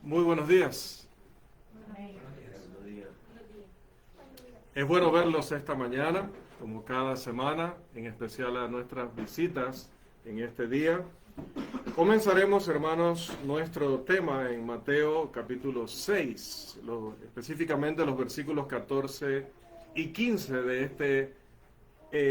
Muy buenos días. Es bueno verlos esta mañana, como cada semana, en especial a nuestras visitas en este día. Comenzaremos, hermanos, nuestro tema en Mateo capítulo 6, específicamente los versículos 14 y 15 de este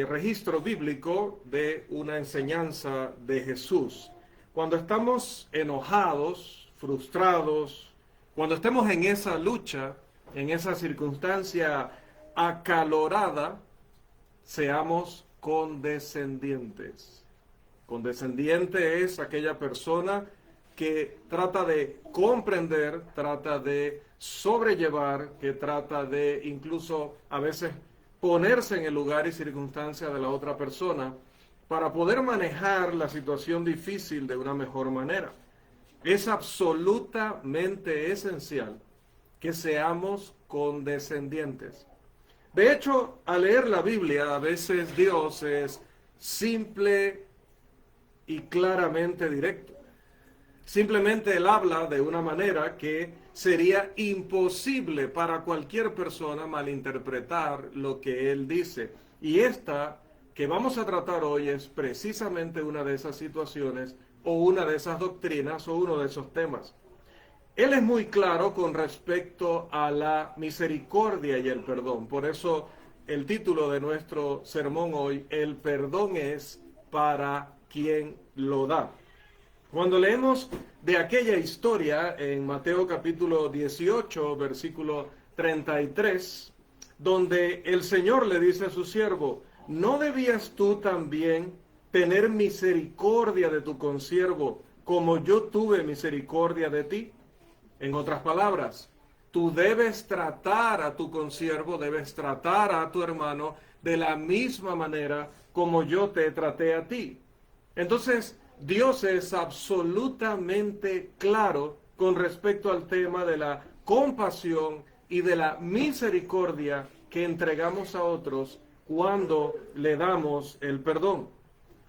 registro bíblico de una enseñanza de Jesús. Cuando estamos enojados, frustrados, cuando estemos en esa lucha, en esa circunstancia acalorada, seamos condescendientes. Condescendiente es aquella persona que trata de comprender, trata de sobrellevar, que trata de incluso a veces ponerse en el lugar y circunstancia de la otra persona para poder manejar la situación difícil de una mejor manera. Es absolutamente esencial que seamos condescendientes. De hecho, al leer la Biblia, a veces Dios es simple y claramente directo. Simplemente Él habla de una manera que sería imposible para cualquier persona malinterpretar lo que Él dice. Y esta que vamos a tratar hoy es precisamente una de esas situaciones o una de esas doctrinas o uno de esos temas. Él es muy claro con respecto a la misericordia y el perdón. Por eso el título de nuestro sermón hoy, el perdón es para quien lo da. Cuando leemos de aquella historia en Mateo capítulo 18, versículo 33, donde el Señor le dice a su siervo, ¿no debías tú también tener misericordia de tu consiervo como yo tuve misericordia de ti? En otras palabras, tú debes tratar a tu consiervo, debes tratar a tu hermano de la misma manera como yo te traté a ti. Entonces, Dios es absolutamente claro con respecto al tema de la compasión y de la misericordia que entregamos a otros cuando le damos el perdón.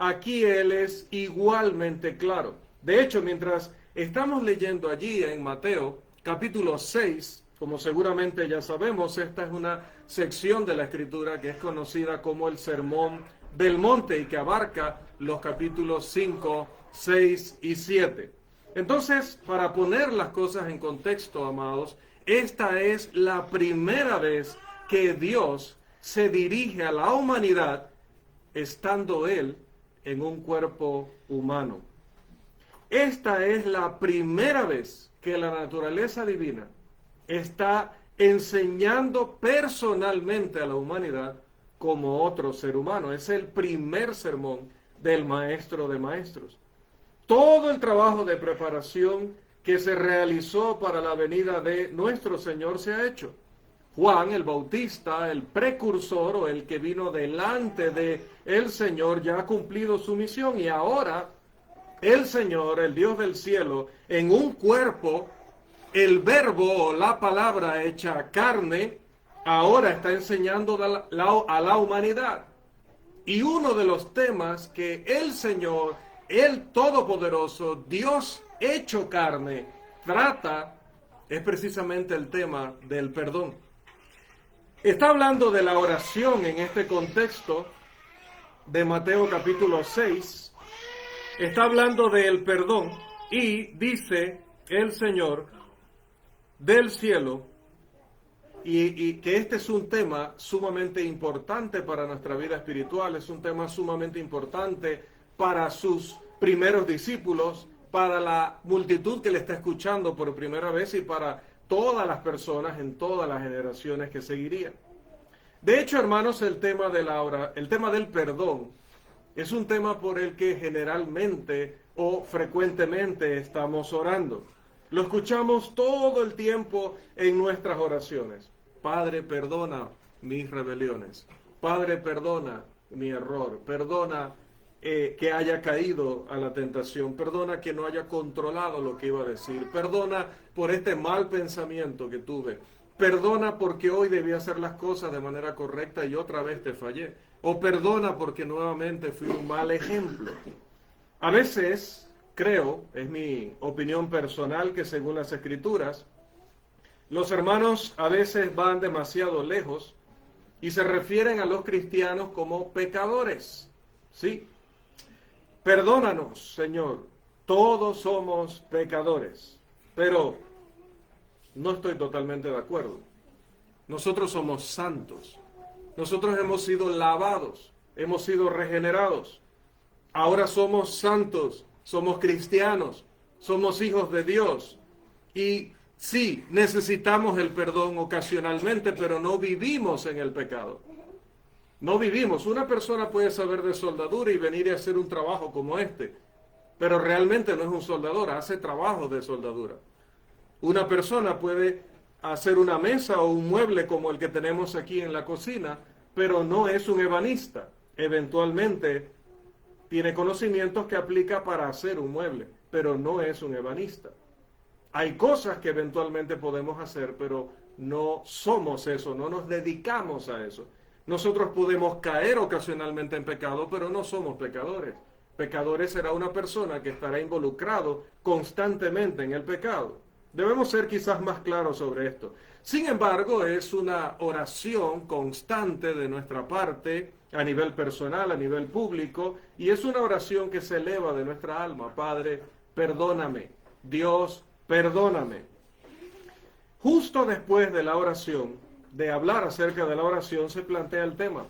Aquí Él es igualmente claro. De hecho, mientras estamos leyendo allí en Mateo capítulo 6, como seguramente ya sabemos, esta es una sección de la Escritura que es conocida como el Sermón del Monte y que abarca los capítulos 5, 6 y 7. Entonces, para poner las cosas en contexto, amados, esta es la primera vez que Dios se dirige a la humanidad estando Él en un cuerpo humano. Esta es la primera vez que la naturaleza divina está enseñando personalmente a la humanidad como otro ser humano. Es el primer sermón del Maestro de Maestros. Todo el trabajo de preparación que se realizó para la venida de nuestro Señor se ha hecho. Juan el Bautista, el precursor o el que vino delante de el Señor, ya ha cumplido su misión y ahora el Señor, el Dios del cielo, en un cuerpo, el verbo o la palabra hecha carne, ahora está enseñando a la humanidad. Y uno de los temas que el Señor, el Todopoderoso, Dios hecho carne, trata es precisamente el tema del perdón. Está hablando de la oración en este contexto de Mateo capítulo 6. Está hablando del perdón y dice el Señor del cielo y que este es un tema sumamente importante para nuestra vida espiritual, es un tema sumamente importante para sus primeros discípulos, para la multitud que le está escuchando por primera vez y para todas las personas en todas las generaciones que seguirían. De hecho, hermanos, el tema del perdón es un tema por el que generalmente o frecuentemente estamos orando. Lo escuchamos todo el tiempo en nuestras oraciones. Padre, perdona mis rebeliones. Padre, perdona mi error. Perdona que haya caído a la tentación. Perdona que no haya controlado lo que iba a decir. Perdona por este mal pensamiento que tuve. Perdona porque hoy debí hacer las cosas de manera correcta y otra vez te fallé. O perdona porque nuevamente fui un mal ejemplo. A veces creo, es mi opinión personal, que según las Escrituras, los hermanos a veces van demasiado lejos y se refieren a los cristianos como pecadores. ¿Sí? Perdónanos, Señor, todos somos pecadores, pero no estoy totalmente de acuerdo. Nosotros somos santos, nosotros hemos sido lavados, hemos sido regenerados, ahora somos santos, somos cristianos, somos hijos de Dios y sí, necesitamos el perdón ocasionalmente, pero no vivimos en el pecado. No vivimos. Una persona puede saber de soldadura y venir a hacer un trabajo como este, pero realmente no es un soldador, hace trabajo de soldadura. Una persona puede hacer una mesa o un mueble como el que tenemos aquí en la cocina, pero no es un ebanista. Eventualmente tiene conocimientos que aplica para hacer un mueble, pero no es un ebanista. Hay cosas que eventualmente podemos hacer, pero no somos eso, no nos dedicamos a eso. Nosotros podemos caer ocasionalmente en pecado, pero no somos pecadores. Pecadores será una persona que estará involucrado constantemente en el pecado. Debemos ser quizás más claros sobre esto. Sin embargo, es una oración constante de nuestra parte, a nivel personal, a nivel público, y es una oración que se eleva de nuestra alma. Padre, perdóname. Dios, perdóname. Justo después de la oración, de hablar acerca de la oración, se plantea el tema.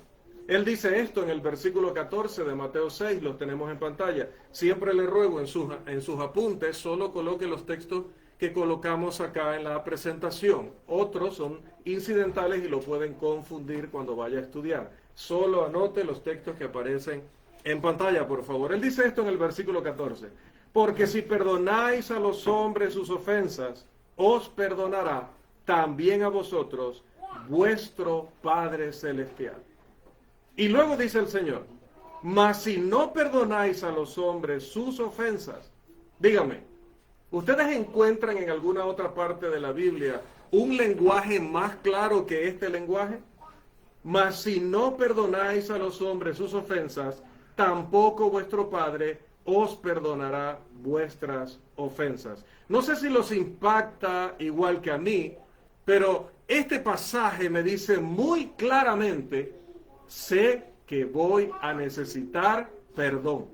Él dice esto en el versículo 14 de Mateo 6, los tenemos en pantalla. Siempre le ruego en sus apuntes, solo coloque los textos que colocamos acá en la presentación. Otros son incidentales y lo pueden confundir cuando vaya a estudiar. Solo anote los textos que aparecen en pantalla, por favor. Él dice esto en el versículo 14. Porque si perdonáis a los hombres sus ofensas, os perdonará también a vosotros vuestro Padre Celestial. Y luego dice el Señor, mas si no perdonáis a los hombres sus ofensas, dígame, ¿ustedes encuentran en alguna otra parte de la Biblia un lenguaje más claro que este lenguaje? Mas si no perdonáis a los hombres sus ofensas, tampoco vuestro Padre os perdonará vuestras ofensas. No sé si los impacta igual que a mí, pero este pasaje me dice muy claramente, sé que voy a necesitar perdón.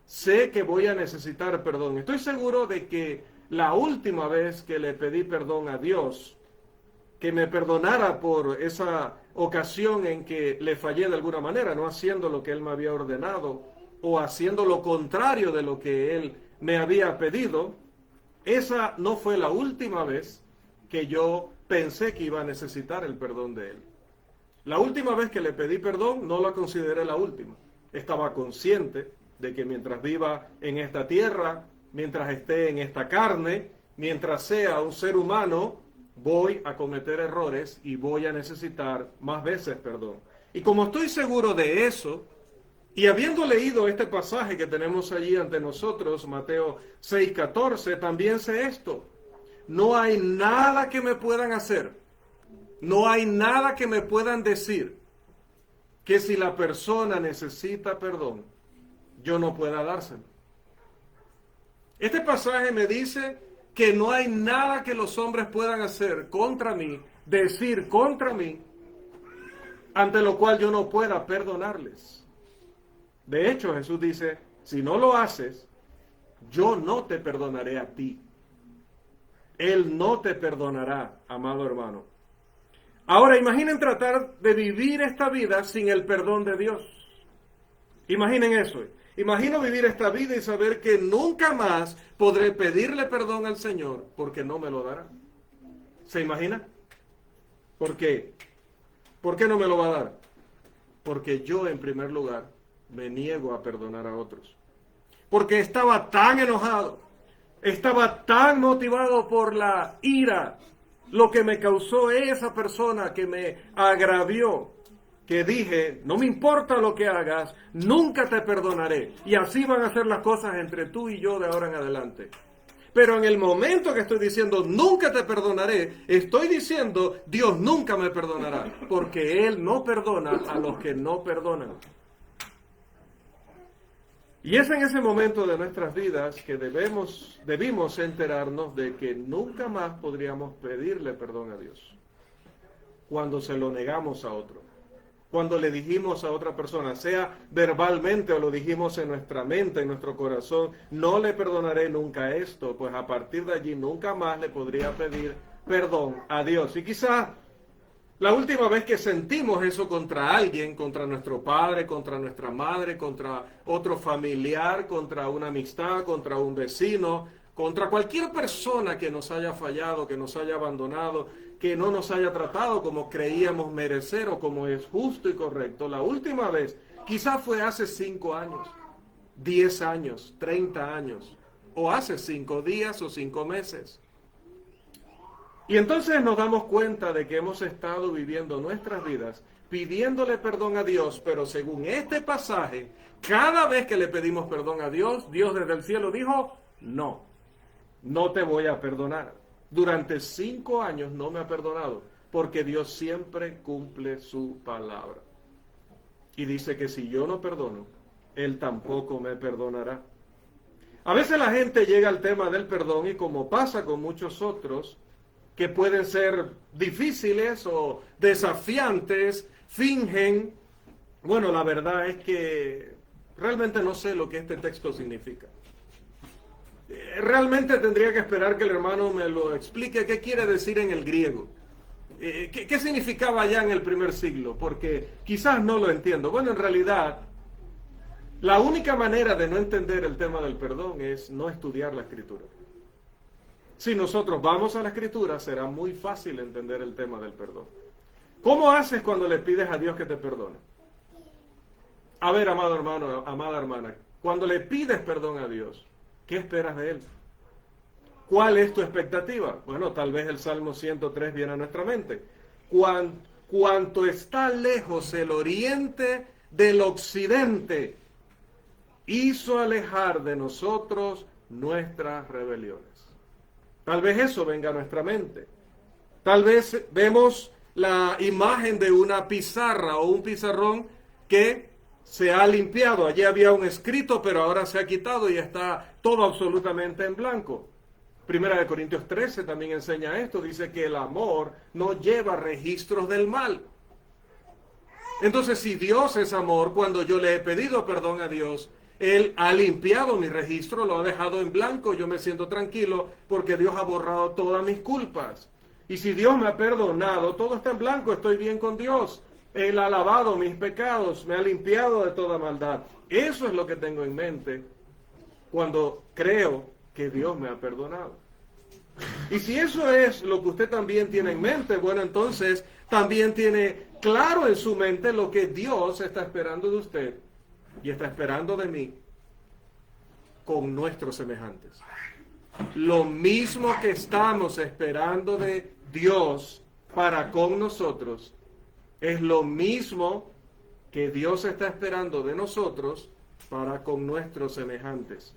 Sé que voy a necesitar perdón. Estoy seguro de que la última vez que le pedí perdón a Dios, que me perdonara por esa ocasión en que le fallé de alguna manera, no haciendo lo que Él me había ordenado o haciendo lo contrario de lo que Él me había pedido, esa no fue la última vez que yo pensé que iba a necesitar el perdón de Él. La última vez que le pedí perdón no la consideré la última. Estaba consciente de que mientras viva en esta tierra, mientras esté en esta carne, mientras sea un ser humano, voy a cometer errores y voy a necesitar más veces perdón. Y como estoy seguro de eso, y habiendo leído este pasaje que tenemos allí ante nosotros, Mateo 6:14, también sé esto. No hay nada que me puedan hacer, no hay nada que me puedan decir, que si la persona necesita perdón, yo no pueda dárselo. Este pasaje me dice que no hay nada que los hombres puedan hacer contra mí, decir contra mí, ante lo cual yo no pueda perdonarles. De hecho, Jesús dice, si no lo haces, yo no te perdonaré a ti. Él no te perdonará, amado hermano. Ahora, imaginen tratar de vivir esta vida sin el perdón de Dios. Imaginen eso. Imagino vivir esta vida y saber que nunca más podré pedirle perdón al Señor porque no me lo dará. ¿Se imagina? ¿Por qué? ¿Por qué no me lo va a dar? Porque yo, en primer lugar, me niego a perdonar a otros. Porque estaba tan enojado, estaba tan motivado por la ira, lo que me causó esa persona que me agravió, que dije, no me importa lo que hagas, nunca te perdonaré. Y así van a ser las cosas entre tú y yo de ahora en adelante. Pero en el momento que estoy diciendo, nunca te perdonaré, estoy diciendo, Dios nunca me perdonará, porque Él no perdona a los que no perdonan. Y es en ese momento de nuestras vidas que debimos enterarnos de que nunca más podríamos pedirle perdón a Dios cuando se lo negamos a otro. Cuando le dijimos a otra persona, sea verbalmente o lo dijimos en nuestra mente, en nuestro corazón, no le perdonaré nunca esto, pues a partir de allí nunca más le podría pedir perdón a Dios. Y quizás la última vez que sentimos eso contra alguien, contra nuestro padre, contra nuestra madre, contra otro familiar, contra una amistad, contra un vecino, contra cualquier persona que nos haya fallado, que nos haya abandonado, que no nos haya tratado como creíamos merecer o como es justo y correcto. La última vez quizás fue hace 5 años, 10 años, 30 años, o hace 5 días o 5 meses. Y entonces nos damos cuenta de que hemos estado viviendo nuestras vidas pidiéndole perdón a Dios, pero según este pasaje, cada vez que le pedimos perdón a Dios, Dios desde el cielo dijo, no te voy a perdonar. Durante 5 años no me ha perdonado, porque Dios siempre cumple su palabra. Y dice que si yo no perdono, Él tampoco me perdonará. A veces la gente llega al tema del perdón y como pasa con muchos otros, que pueden ser difíciles o desafiantes, fingen. Bueno, la verdad es que realmente no sé lo que este texto significa. Realmente tendría que esperar que el hermano me lo explique qué quiere decir en el griego. ¿Qué significaba ya en el primer siglo? Porque quizás no lo entiendo. Bueno, en realidad, la única manera de no entender el tema del perdón es no estudiar la Escritura. Si nosotros vamos a la Escritura, será muy fácil entender el tema del perdón. ¿Cómo haces cuando le pides a Dios que te perdone? A ver, amado hermano, amada hermana, cuando le pides perdón a Dios, ¿qué esperas de Él? ¿Cuál es tu expectativa? Bueno, tal vez el Salmo 103 viene a nuestra mente. Cuanto está lejos el oriente del occidente, hizo alejar de nosotros nuestras rebeliones. Tal vez eso venga a nuestra mente. Tal vez vemos la imagen de una pizarra o un pizarrón que se ha limpiado. Allí había un escrito, pero ahora se ha quitado y está todo absolutamente en blanco. Primera de Corintios 13 también enseña esto. Dice que el amor no lleva registros del mal. Entonces, si Dios es amor, cuando yo le he pedido perdón a Dios, Él ha limpiado mi registro, lo ha dejado en blanco, yo me siento tranquilo porque Dios ha borrado todas mis culpas. Y si Dios me ha perdonado, todo está en blanco, estoy bien con Dios. Él ha lavado mis pecados, me ha limpiado de toda maldad. Eso es lo que tengo en mente cuando creo que Dios me ha perdonado. Y si eso es lo que usted también tiene en mente, bueno, entonces también tiene claro en su mente lo que Dios está esperando de usted y está esperando de mí con nuestros semejantes. Lo mismo que estamos esperando de Dios para con nosotros, es lo mismo que Dios está esperando de nosotros para con nuestros semejantes.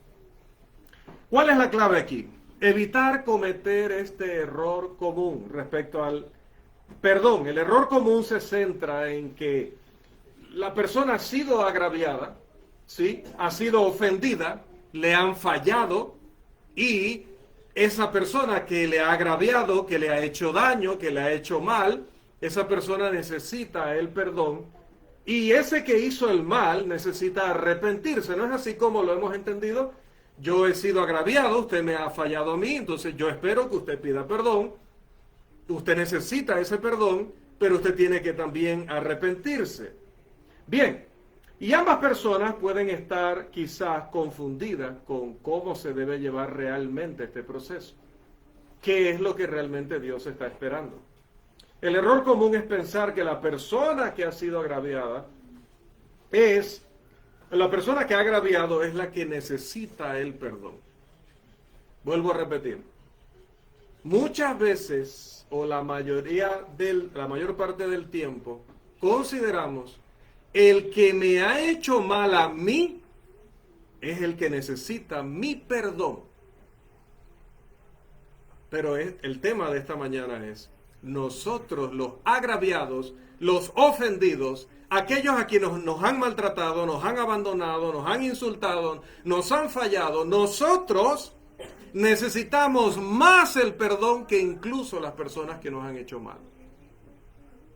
¿Cuál es la clave aquí? Evitar cometer este error común respecto al perdón. El error común se centra en que la persona ha sido agraviada, ¿sí? Ha sido ofendida, le han fallado y esa persona que le ha agraviado, que le ha hecho daño, que le ha hecho mal, esa persona necesita el perdón y ese que hizo el mal necesita arrepentirse. ¿No es así como lo hemos entendido? Yo he sido agraviado, usted me ha fallado a mí, entonces yo espero que usted pida perdón. Usted necesita ese perdón, pero usted tiene que también arrepentirse. Bien, y ambas personas pueden estar quizás confundidas con cómo se debe llevar realmente este proceso. ¿Qué es lo que realmente Dios está esperando? El error común es pensar que la persona que ha sido agraviada la persona que ha agraviado es la que necesita el perdón. Vuelvo a repetir. Muchas veces, o la mayor parte del tiempo, consideramos el que me ha hecho mal a mí es el que necesita mi perdón. Pero el tema de esta mañana es, nosotros los agraviados, los ofendidos, aquellos a quienes nos han maltratado, nos han abandonado, nos han insultado, nos han fallado, nosotros necesitamos más el perdón que incluso las personas que nos han hecho mal.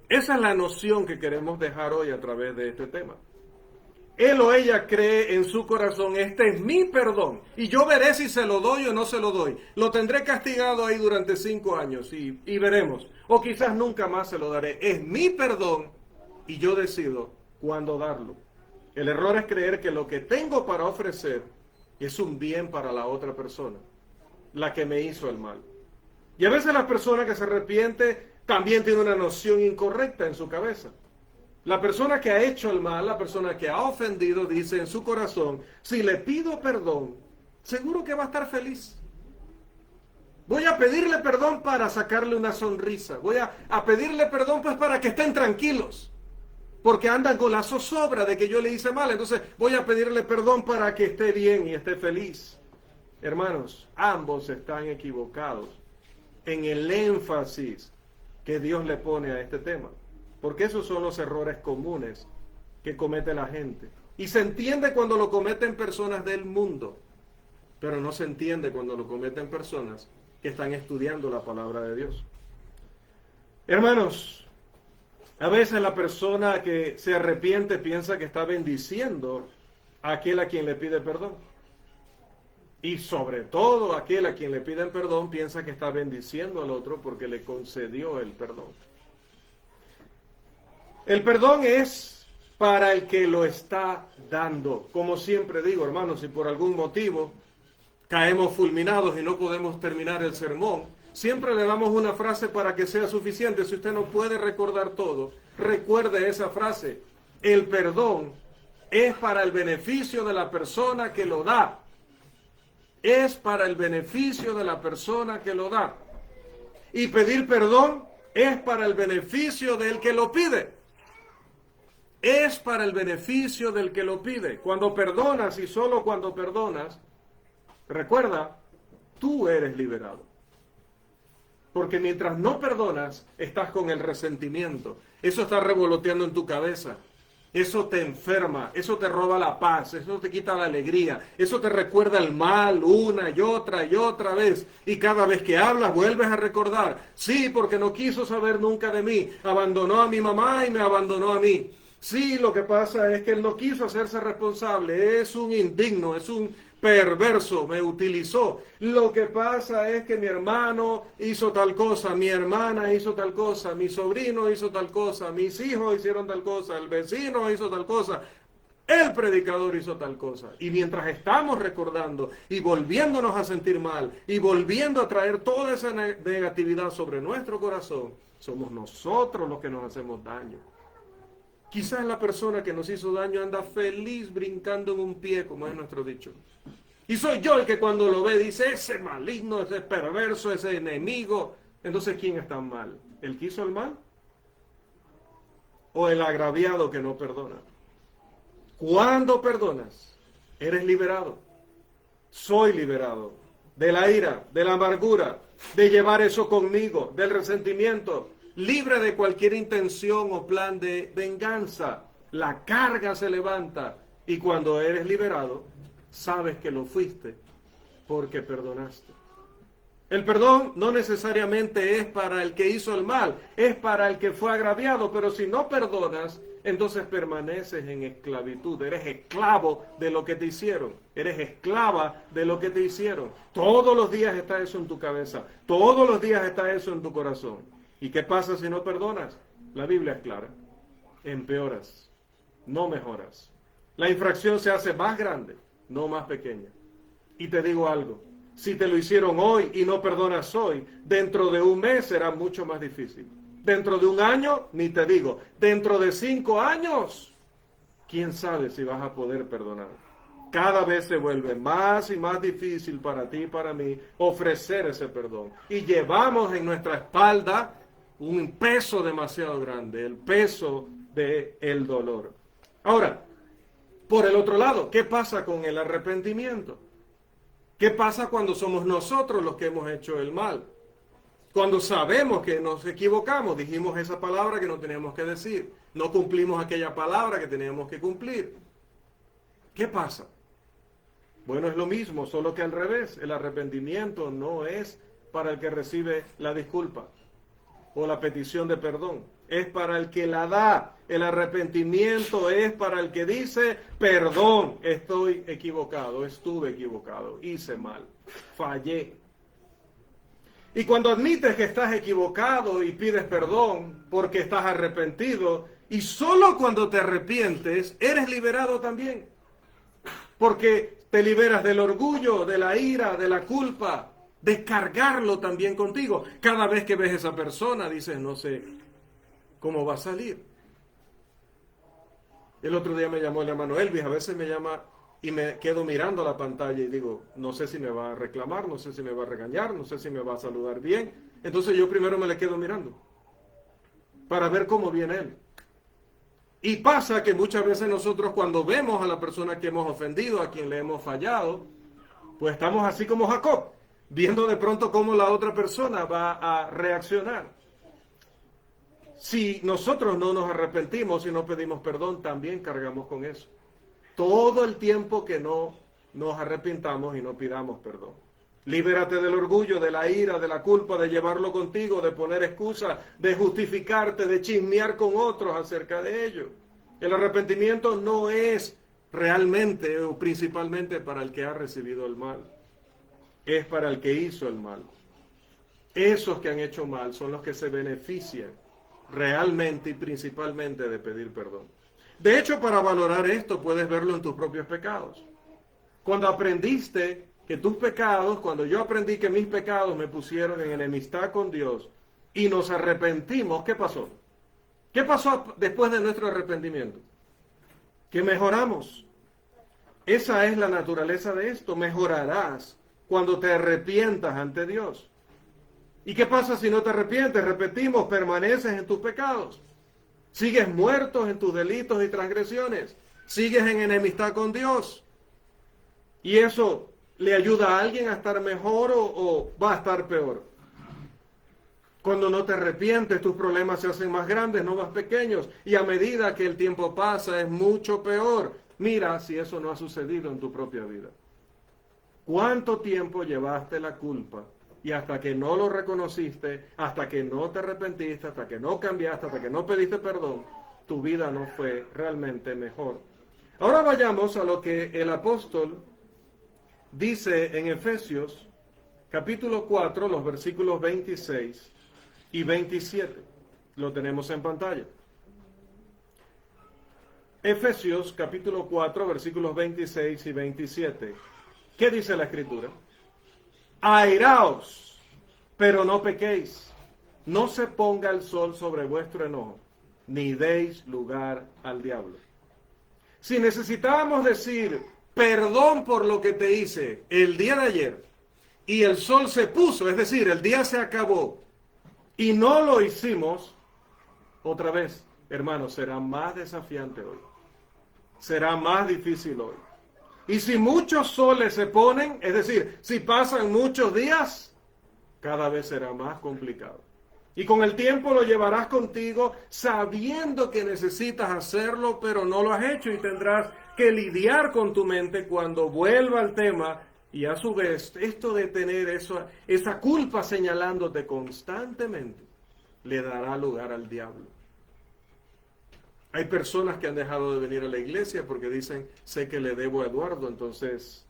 Esa es la noción que queremos dejar hoy a través de este tema. Él o ella cree en su corazón, este es mi perdón, y yo veré si se lo doy o no se lo doy. Lo tendré castigado ahí durante 5 años y veremos. O quizás nunca más se lo daré. Es mi perdón y yo decido cuándo darlo. El error es creer que lo que tengo para ofrecer es un bien para la otra persona, la que me hizo el mal. Y a veces la persona que se arrepiente también tiene una noción incorrecta en su cabeza. La persona que ha hecho el mal, la persona que ha ofendido, dice en su corazón, si le pido perdón, seguro que va a estar feliz. Voy a pedirle perdón para sacarle una sonrisa. Voy a pedirle perdón pues para que estén tranquilos. Porque andan con la zozobra de que yo le hice mal. Entonces voy a pedirle perdón para que esté bien y esté feliz. Hermanos, ambos están equivocados en el énfasis que Dios le pone a este tema. Porque esos son los errores comunes que comete la gente. Y se entiende cuando lo cometen personas del mundo, pero no se entiende cuando lo cometen personas que están estudiando la palabra de Dios. Hermanos, a veces la persona que se arrepiente piensa que está bendiciendo a aquel a quien le pide perdón. Y sobre todo aquel a quien le piden perdón piensa que está bendiciendo al otro porque le concedió el perdón. El perdón es para el que lo está dando. Como siempre digo, hermanos, si por algún motivo caemos fulminados y no podemos terminar el sermón, siempre le damos una frase para que sea suficiente. Si usted no puede recordar todo, recuerde esa frase. El perdón es para el beneficio de la persona que lo da. Es para el beneficio de la persona que lo da. Y pedir perdón es para el beneficio del que lo pide. Es para el beneficio del que lo pide. Cuando perdonas y solo cuando perdonas, recuerda, tú eres liberado. Porque mientras no perdonas, estás con el resentimiento. Eso está revoloteando en tu cabeza. Eso te enferma, eso te roba la paz, eso te quita la alegría, eso te recuerda el mal una y otra vez. Y cada vez que hablas vuelves a recordar, sí, porque no quiso saber nunca de mí, abandonó a mi mamá y me abandonó a mí. Sí, lo que pasa es que él no quiso hacerse responsable, es un indigno, es un perverso, me utilizó. Lo que pasa es que mi hermano hizo tal cosa, mi hermana hizo tal cosa, mi sobrino hizo tal cosa, mis hijos hicieron tal cosa, el vecino hizo tal cosa, el predicador hizo tal cosa. Y mientras estamos recordando y volviéndonos a sentir mal y volviendo a traer toda esa negatividad sobre nuestro corazón, somos nosotros los que nos hacemos daño. Quizás la persona que nos hizo daño anda feliz brincando en un pie, como es nuestro dicho. Y soy yo el que cuando lo ve dice, ese maligno, ese perverso, ese enemigo. Entonces, ¿quién está mal? ¿El que hizo el mal? ¿O el agraviado que no perdona? Cuando perdonas, eres liberado. Soy liberado de la ira, de la amargura, de llevar eso conmigo, del resentimiento. Libre de cualquier intención o plan de venganza. La carga se levanta y cuando eres liberado, sabes que lo fuiste porque perdonaste. El perdón no necesariamente es para el que hizo el mal, es para el que fue agraviado, pero si no perdonas, entonces permaneces en esclavitud. Eres esclavo de lo que te hicieron, eres esclava de lo que te hicieron. Todos los días está eso en tu cabeza, todos los días está eso en tu corazón. ¿Y qué pasa si no perdonas? La Biblia es clara. Empeoras, no mejoras. La infracción se hace más grande, no más pequeña. Y te digo algo, si te lo hicieron hoy y no perdonas hoy, dentro de un mes será mucho más difícil. Dentro de un año, ni te digo. Dentro de 5 años, quién sabe si vas a poder perdonar. Cada vez se vuelve más y más difícil para ti y para mí ofrecer ese perdón. Y llevamos en nuestra espalda un peso demasiado grande, el peso del dolor. Ahora, por el otro lado, ¿qué pasa con el arrepentimiento? ¿Qué pasa cuando somos nosotros los que hemos hecho el mal? Cuando sabemos que nos equivocamos, dijimos esa palabra que no teníamos que decir, no cumplimos aquella palabra que teníamos que cumplir. ¿Qué pasa? Bueno, es lo mismo, solo que al revés. El arrepentimiento no es para el que recibe la disculpa o la petición de perdón. Es para el que la da. El arrepentimiento es para el que dice, perdón, estoy equivocado, estuve equivocado, hice mal, fallé. Y cuando admites que estás equivocado y pides perdón porque estás arrepentido, y solo cuando te arrepientes, eres liberado también. Porque te liberas del orgullo, de la ira, de la culpa, de cargarlo también contigo. Cada vez que ves a esa persona, dices, no sé cómo va a salir. El otro día me llamó el hermano Elvis, a veces me llama y me quedo mirando la pantalla y digo, no sé si me va a reclamar, no sé si me va a regañar, no sé si me va a saludar bien. Entonces yo primero me le quedo mirando para ver cómo viene él. Y pasa que muchas veces nosotros cuando vemos a la persona que hemos ofendido, a quien le hemos fallado, pues estamos así como Jacob, viendo de pronto cómo la otra persona va a reaccionar. Si nosotros no nos arrepentimos y no pedimos perdón, también cargamos con eso. Todo el tiempo que no nos arrepintamos y no pidamos perdón. Libérate del orgullo, de la ira, de la culpa, de llevarlo contigo, de poner excusas, de justificarte, de chismear con otros acerca de ello. El arrepentimiento no es realmente o principalmente para el que ha recibido el mal. Es para el que hizo el mal. Esos que han hecho mal son los que se benefician realmente y principalmente de pedir perdón. De hecho, para valorar esto puedes verlo en tus propios pecados. Cuando aprendiste que tus pecados, cuando yo aprendí que mis pecados me pusieron en enemistad con Dios y nos arrepentimos, ¿qué pasó? ¿Qué pasó después de nuestro arrepentimiento? Que mejoramos. Esa es la naturaleza de esto. Mejorarás cuando te arrepientas ante Dios. ¿Y qué pasa si no te arrepientes? Repetimos, permaneces en tus pecados. Sigues muertos en tus delitos y transgresiones. Sigues en enemistad con Dios. Y eso le ayuda a alguien a estar mejor o va a estar peor. Cuando no te arrepientes, tus problemas se hacen más grandes, no más pequeños. Y a medida que el tiempo pasa, es mucho peor. Mira si eso no ha sucedido en tu propia vida. ¿Cuánto tiempo llevaste la culpa? Y hasta que no lo reconociste, hasta que no te arrepentiste, hasta que no cambiaste, hasta que no pediste perdón, tu vida no fue realmente mejor. Ahora vayamos a lo que el apóstol dice en Efesios, capítulo 4, los versículos 26 y 27. Lo tenemos en pantalla. Efesios, capítulo 4, versículos 26 y 27. ¿Qué dice la Escritura? Airaos, pero no pequéis. No se ponga el sol sobre vuestro enojo, ni deis lugar al diablo. Si necesitábamos decir perdón por lo que te hice el día de ayer y el sol se puso, es decir, el día se acabó y no lo hicimos, otra vez, hermanos, será más desafiante hoy. Será más difícil hoy. Y si muchos soles se ponen, es decir, si pasan muchos días, cada vez será más complicado. Y con el tiempo lo llevarás contigo sabiendo que necesitas hacerlo, pero no lo has hecho y tendrás que lidiar con tu mente cuando vuelva al tema. Y a su vez, esto de tener esa culpa señalándote constantemente, le dará lugar al diablo. Hay personas que han dejado de venir a la iglesia porque dicen, sé que le debo a Eduardo, entonces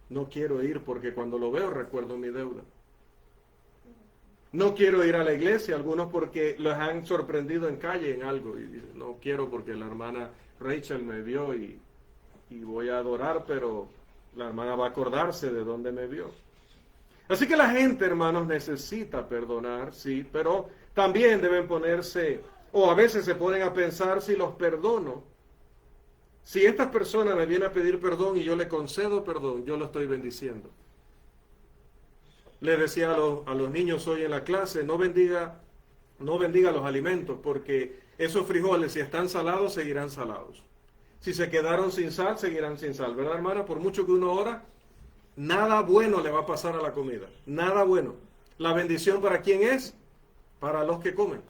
no quiero ir porque cuando lo veo recuerdo mi deuda. No quiero ir a la iglesia, algunos porque los han sorprendido en calle en algo. Y dicen, no quiero porque la hermana Rachel me vio y voy a adorar, pero la hermana va a acordarse de dónde me vio. Así que la gente, hermanos, necesita perdonar, sí, pero también deben ponerse, o a veces se ponen a pensar si los perdono. Si esta persona me viene a pedir perdón y yo le concedo perdón, yo lo estoy bendiciendo. Le decía a los niños hoy en la clase, no bendiga los alimentos, porque esos frijoles, si están salados, seguirán salados. Si se quedaron sin sal, seguirán sin sal. ¿Verdad, hermana? Por mucho que uno ora, nada bueno le va a pasar a la comida. Nada bueno. ¿La bendición para quién es? Para los que comen.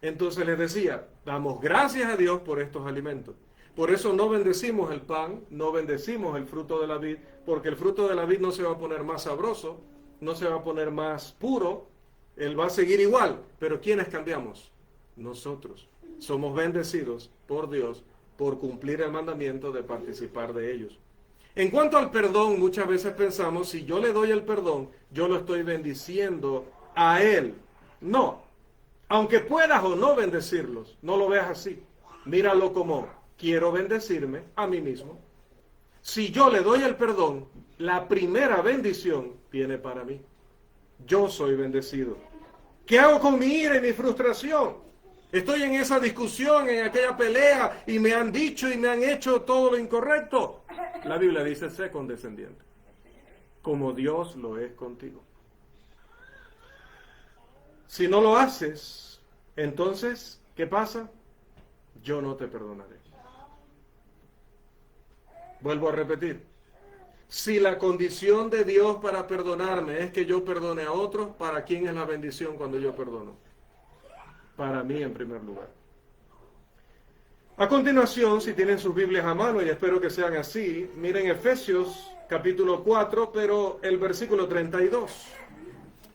Entonces les decía, damos gracias a Dios por estos alimentos. Por eso no bendecimos el pan, no bendecimos el fruto de la vid, porque el fruto de la vid no se va a poner más sabroso, no se va a poner más puro, él va a seguir igual. Pero ¿quiénes cambiamos? Nosotros. Somos bendecidos por Dios por cumplir el mandamiento de participar de ellos. En cuanto al perdón, muchas veces pensamos, si yo le doy el perdón, yo lo estoy bendiciendo a él. No. Aunque puedas o no bendecirlos, no lo veas así. Míralo como, quiero bendecirme a mí mismo. Si yo le doy el perdón, la primera bendición viene para mí. Yo soy bendecido. ¿Qué hago con mi ira y mi frustración? Estoy en esa discusión, en aquella pelea, y me han dicho y me han hecho todo lo incorrecto. La Biblia dice, sé condescendiente, como Dios lo es contigo. Si no lo haces, entonces, ¿qué pasa? Yo no te perdonaré. Vuelvo a repetir. Si la condición de Dios para perdonarme es que yo perdone a otros, ¿para quién es la bendición cuando yo perdono? Para mí en primer lugar. A continuación, si tienen sus Biblias a mano, y espero que sean así, miren Efesios capítulo 4, pero el versículo 32.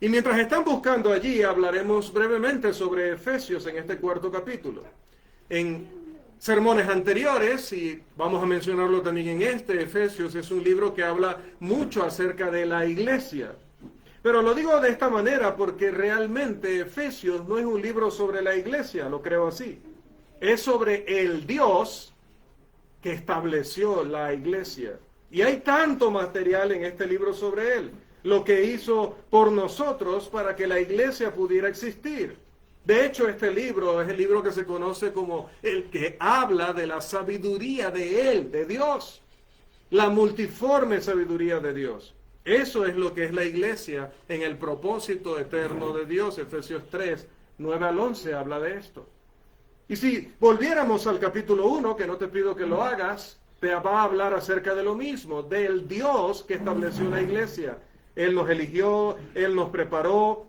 Y mientras están buscando allí, hablaremos brevemente sobre Efesios en este cuarto capítulo. En sermones anteriores, y vamos a mencionarlo también en este, Efesios es un libro que habla mucho acerca de la iglesia. Pero lo digo de esta manera porque realmente Efesios no es un libro sobre la iglesia, lo creo así. Es sobre el Dios que estableció la iglesia. Y hay tanto material en este libro sobre él, lo que hizo por nosotros para que la iglesia pudiera existir. De hecho, este libro es el libro que se conoce como el que habla de la sabiduría de él, de Dios, la multiforme sabiduría de Dios. Eso es lo que es la iglesia en el propósito eterno de Dios. Efesios 3, 9 al 11 habla de esto. Y si volviéramos al capítulo 1, que no te pido que lo hagas, te va a hablar acerca de lo mismo, del Dios que estableció la iglesia. Él nos eligió, Él nos preparó,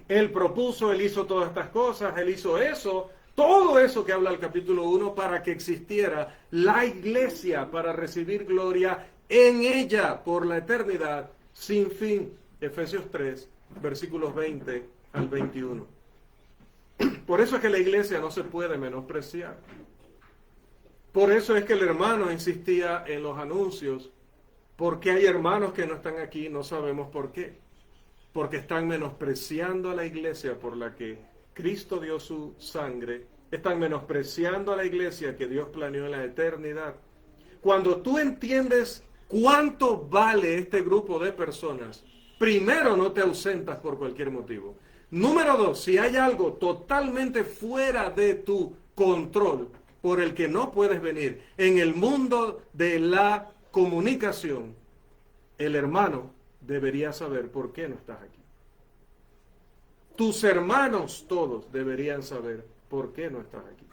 Él propuso, Él hizo todas estas cosas, Él hizo eso, todo eso que habla el capítulo 1 para que existiera la iglesia, para recibir gloria en ella por la eternidad sin fin. Efesios 3, versículos 20 al 21. Por eso es que la iglesia no se puede menospreciar. Por eso es que el hermano insistía en los anuncios. Porque hay hermanos que no están aquí, no sabemos por qué. Porque están menospreciando a la iglesia por la que Cristo dio su sangre. Están menospreciando a la iglesia que Dios planeó en la eternidad. Cuando tú entiendes cuánto vale este grupo de personas, primero no te ausentas por cualquier motivo. Número 2, si hay algo totalmente fuera de tu control por el que no puedes venir en el mundo de la comunicación, el hermano debería saber por qué no estás aquí. Tus hermanos todos deberían saber por qué no estás aquí.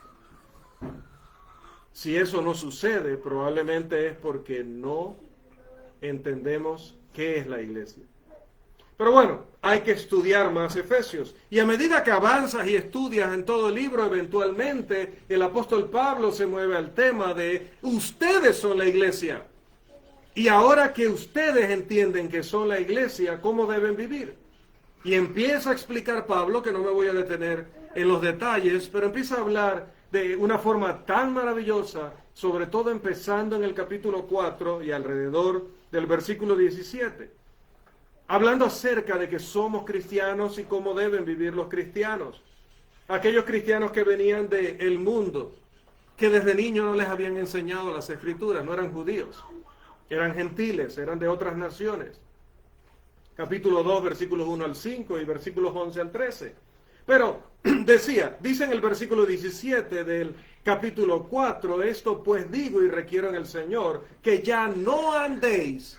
Si eso no sucede, probablemente es porque no entendemos qué es la iglesia. Pero bueno, hay que estudiar más Efesios. Y a medida que avanzas y estudias en todo el libro, eventualmente el apóstol Pablo se mueve al tema de ustedes son la iglesia. Y ahora que ustedes entienden que son la iglesia, ¿cómo deben vivir? Y empieza a explicar Pablo, que no me voy a detener en los detalles, pero empieza a hablar de una forma tan maravillosa, sobre todo empezando en el capítulo 4 y alrededor del versículo 17. Hablando acerca de que somos cristianos y cómo deben vivir los cristianos. Aquellos cristianos que venían del mundo, que desde niños no les habían enseñado las escrituras, no eran judíos. Eran gentiles, eran de otras naciones. Capítulo 2, versículos 1 al 5 y versículos 11 al 13. Pero dice en el versículo 17 del capítulo 4, esto pues digo y requiero en el Señor, que ya no andéis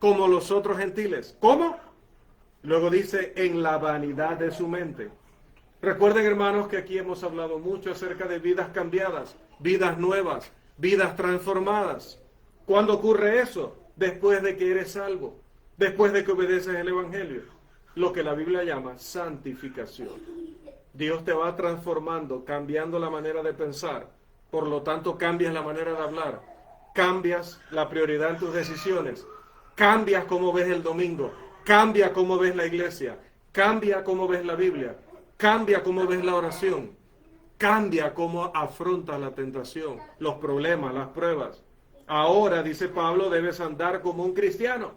como los otros gentiles. ¿Cómo? Luego dice, en la vanidad de su mente. Recuerden, hermanos, que aquí hemos hablado mucho acerca de vidas cambiadas, vidas nuevas, vidas transformadas. ¿Cuándo ocurre eso? Después de que eres salvo, después de que obedeces el Evangelio. lo que la Biblia llama santificación. Dios te va transformando, cambiando la manera de pensar. Por lo tanto, cambias la manera de hablar. Cambias la prioridad en tus decisiones. Cambias cómo ves el domingo. Cambia cómo ves la iglesia. Cambia cómo ves la Biblia. Cambia cómo ves la oración. Cambia cómo afrontas la tentación, los problemas, las pruebas. Ahora, dice Pablo, debes andar como un cristiano.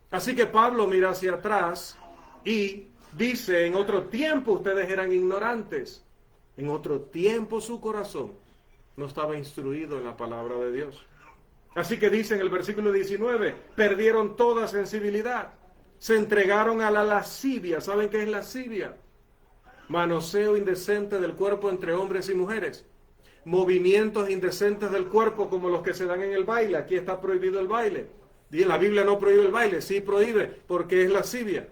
Así que Pablo mira hacia atrás y dice, en otro tiempo ustedes eran ignorantes. En otro tiempo su corazón no estaba instruido en la palabra de Dios. Así que dice en el versículo 19, perdieron toda sensibilidad. Se entregaron a la lascivia. ¿Saben qué es lascivia? Manoseo indecente del cuerpo entre hombres y mujeres. Movimientos indecentes del cuerpo como los que se dan en el baile. Aquí está prohibido el baile. Y la Biblia no prohíbe el baile, sí prohíbe porque es lascivia.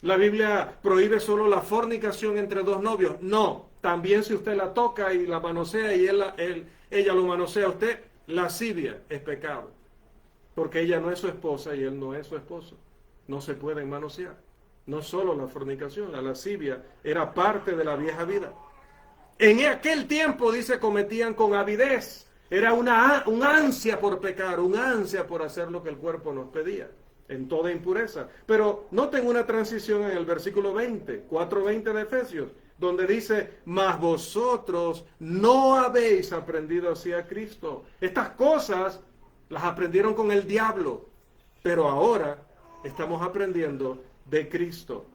La Biblia prohíbe solo la fornicación entre dos novios. No, también si usted la toca y la manosea y ella lo manosea a usted, lascivia es pecado. Porque ella no es su esposa y él no es su esposo. No se pueden manosear. No solo la fornicación, la lascivia era parte de la vieja vida. En aquel tiempo, dice, cometían con avidez. Era un ansia por pecar, un ansia por hacer lo que el cuerpo nos pedía, en toda impureza. Pero noten una transición en el versículo 20, 4:20 de Efesios, donde dice, mas vosotros no habéis aprendido así a Cristo. Estas cosas las aprendieron con el diablo, pero ahora estamos aprendiendo de Cristo.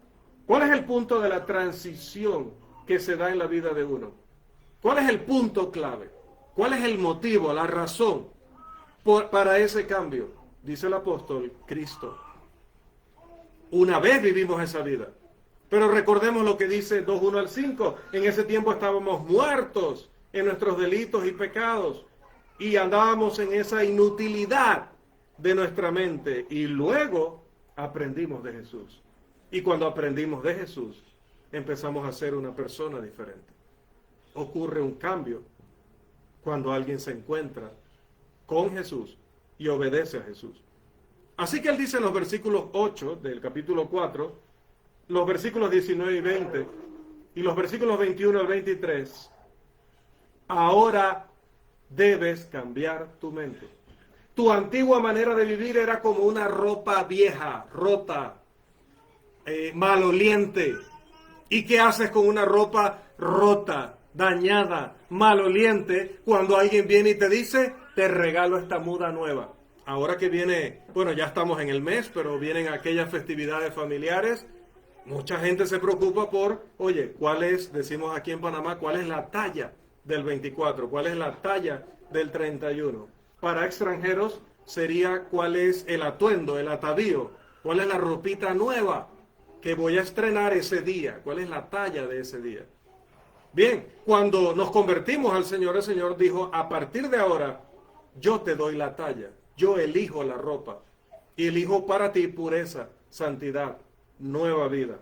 ¿Cuál es el punto de la transición que se da en la vida de uno? ¿Cuál es el punto clave? ¿Cuál es el motivo, la razón para ese cambio? Dice el apóstol, Cristo. Una vez vivimos esa vida. Pero recordemos lo que dice 2:1 al 5. En ese tiempo estábamos muertos en nuestros delitos y pecados. Y andábamos en esa inutilidad de nuestra mente. Y luego aprendimos de Jesús. Y cuando aprendimos de Jesús, empezamos a ser una persona diferente. Ocurre un cambio cuando alguien se encuentra con Jesús y obedece a Jesús. Así que él dice en los versículos 8 del capítulo 4, los versículos 19 y 20, y los versículos 21 al 23, ahora debes cambiar tu mente. Tu antigua manera de vivir era como una ropa vieja, rota, maloliente. ¿Y qué haces con una ropa rota, dañada, maloliente, cuando alguien viene y te dice, te regalo esta muda nueva? Ahora que viene, bueno, ya estamos en el mes, pero vienen aquellas festividades familiares, mucha gente se preocupa por, oye, ¿cuál es, decimos aquí en Panamá, cuál es la talla del 24? ¿Cuál es la talla del 31? Para extranjeros sería cuál es el atuendo, el atavío, cuál es la ropita nueva que voy a estrenar ese día, cuál es la talla de ese día. Bien, cuando nos convertimos al Señor, el Señor dijo, a partir de ahora, yo te doy la talla, yo elijo la ropa, y elijo para ti pureza, santidad, nueva vida.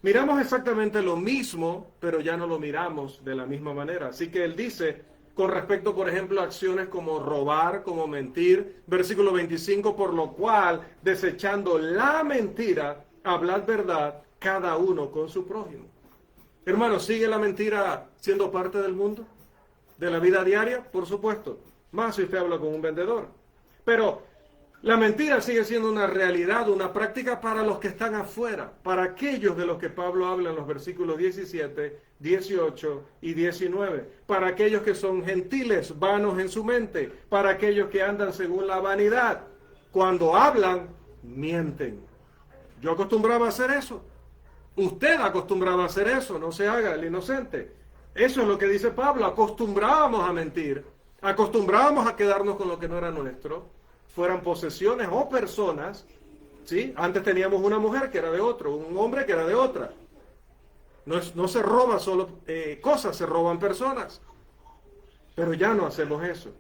Miramos exactamente lo mismo, pero ya no lo miramos de la misma manera. Así que Él dice, con respecto, por ejemplo, a acciones como robar, como mentir, versículo 25, por lo cual, desechando la mentira, hablad verdad, cada uno con su prójimo. Hermanos, ¿sigue la mentira siendo parte del mundo? ¿De la vida diaria? Por supuesto. Más si usted habla con un vendedor. Pero la mentira sigue siendo una realidad, una práctica para los que están afuera, para aquellos de los que Pablo habla en los versículos 17, 18 y 19, para aquellos que son gentiles, vanos en su mente, para aquellos que andan según la vanidad. Cuando hablan, mienten. Yo acostumbraba a hacer eso. Usted acostumbraba a hacer eso, no se haga el inocente. Eso es lo que dice Pablo, acostumbrábamos a mentir, acostumbrábamos a quedarnos con lo que no era nuestro, fueran posesiones o personas, ¿sí? Antes teníamos una mujer que era de otro, un hombre que era de otra. No se roba solo cosas, se roban personas. Pero ya no hacemos eso.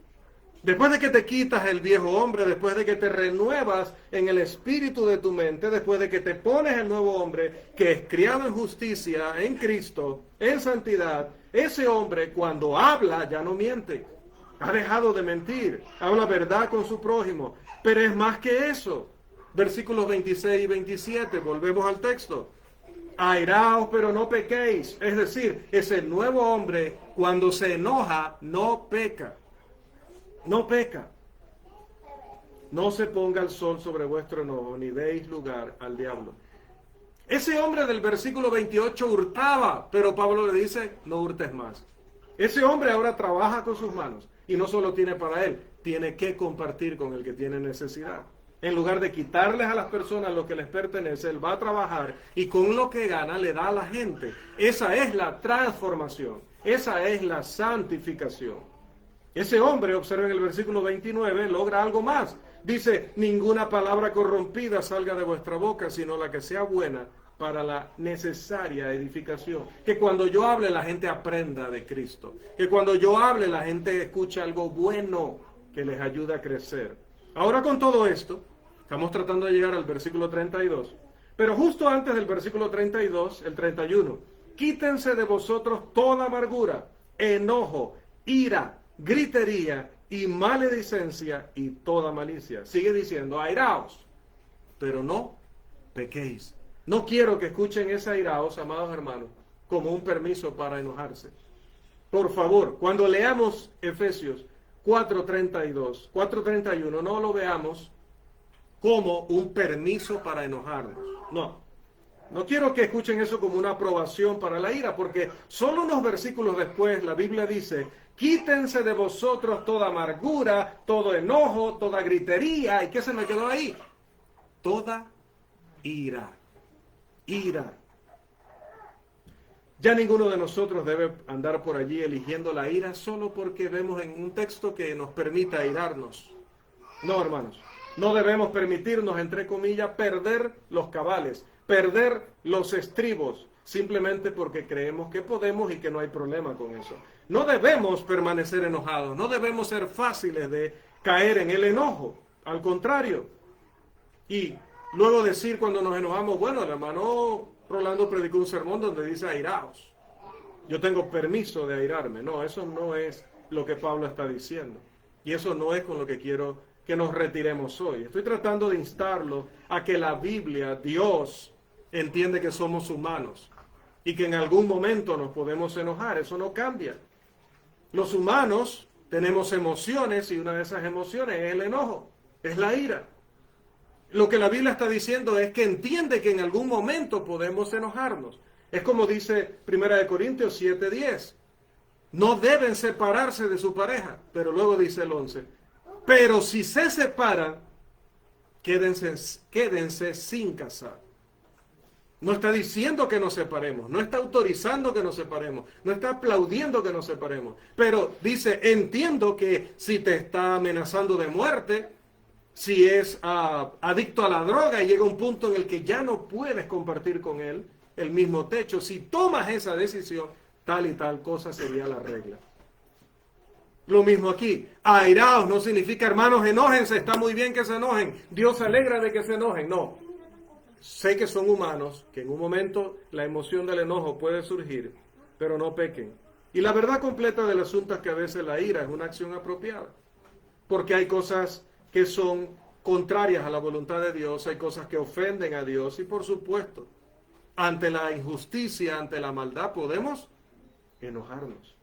Después de que te quitas el viejo hombre, después de que te renuevas en el espíritu de tu mente, después de que te pones el nuevo hombre, que es criado en justicia, en Cristo, en santidad, ese hombre cuando habla ya no miente. Ha dejado de mentir, habla verdad con su prójimo. Pero es más que eso. Versículos 26 y 27, volvemos al texto. Airaos, pero no pequéis. Es decir, ese nuevo hombre, cuando se enoja, no peca. No peca. No se ponga el sol sobre vuestro enojo, ni deis lugar al diablo. Ese hombre del versículo 28 hurtaba, pero Pablo le dice, no hurtes más. Ese hombre ahora trabaja con sus manos, y no solo tiene para él, tiene que compartir con el que tiene necesidad. En lugar de quitarles a las personas lo que les pertenece, él va a trabajar y con lo que gana le da a la gente. Esa es la transformación, esa es la santificación. Ese hombre, observen el versículo 29, logra algo más. Dice, ninguna palabra corrompida salga de vuestra boca, sino la que sea buena para la necesaria edificación. Que cuando yo hable la gente aprenda de Cristo. Que cuando yo hable la gente escuche algo bueno que les ayude a crecer. Ahora con todo esto, estamos tratando de llegar al versículo 32. Pero justo antes del versículo 32, el 31, quítense de vosotros toda amargura, enojo, ira, gritería y maledicencia y toda malicia. Sigue diciendo, airaos, pero no pequéis. No quiero que escuchen ese airaos, amados hermanos, como un permiso para enojarse. Por favor, cuando leamos Efesios 4:32, 4:31, no lo veamos como un permiso para enojarnos. No quiero que escuchen eso como una aprobación para la ira, porque solo unos versículos después la Biblia dice, quítense de vosotros toda amargura, todo enojo, toda gritería. ¿Y qué se me quedó ahí? Toda ira. Ira. Ya ninguno de nosotros debe andar por allí eligiendo la ira solo porque vemos en un texto que nos permita airarnos. No, hermanos. No debemos permitirnos, entre comillas, perder los cabales, perder los estribos, simplemente porque creemos que podemos y que no hay problema con eso. No debemos permanecer enojados, no debemos ser fáciles de caer en el enojo, al contrario. Y luego decir cuando nos enojamos, bueno, el hermano Rolando predicó un sermón donde dice airaos. Yo tengo permiso de airarme. No, eso no es lo que Pablo está diciendo. Y eso no es con lo que quiero que nos retiremos hoy. Estoy tratando de instarlo a que la Biblia, Dios, entiende que somos humanos y que en algún momento nos podemos enojar. Eso no cambia. Los humanos tenemos emociones y una de esas emociones es el enojo, es la ira. Lo que la Biblia está diciendo es que entiende que en algún momento podemos enojarnos. Es como dice 1 Corintios 7:10. No deben separarse de su pareja, pero luego dice el 11. Pero si se separan, quédense sin casar. No está diciendo que nos separemos, no está autorizando que nos separemos, no está aplaudiendo que nos separemos. Pero dice, entiendo que si te está amenazando de muerte, si es adicto a la droga y llega un punto en el que ya no puedes compartir con él el mismo techo, si tomas esa decisión, tal y tal cosa sería la regla. Lo mismo aquí, airaos no significa hermanos enójense, está muy bien que se enojen, Dios se alegra de que se enojen, no. Sé que son humanos, que en un momento la emoción del enojo puede surgir, pero no pequen. Y la verdad completa del asunto es que a veces la ira es una acción apropiada, porque hay cosas que son contrarias a la voluntad de Dios, hay cosas que ofenden a Dios y por supuesto, ante la injusticia, ante la maldad podemos enojarnos.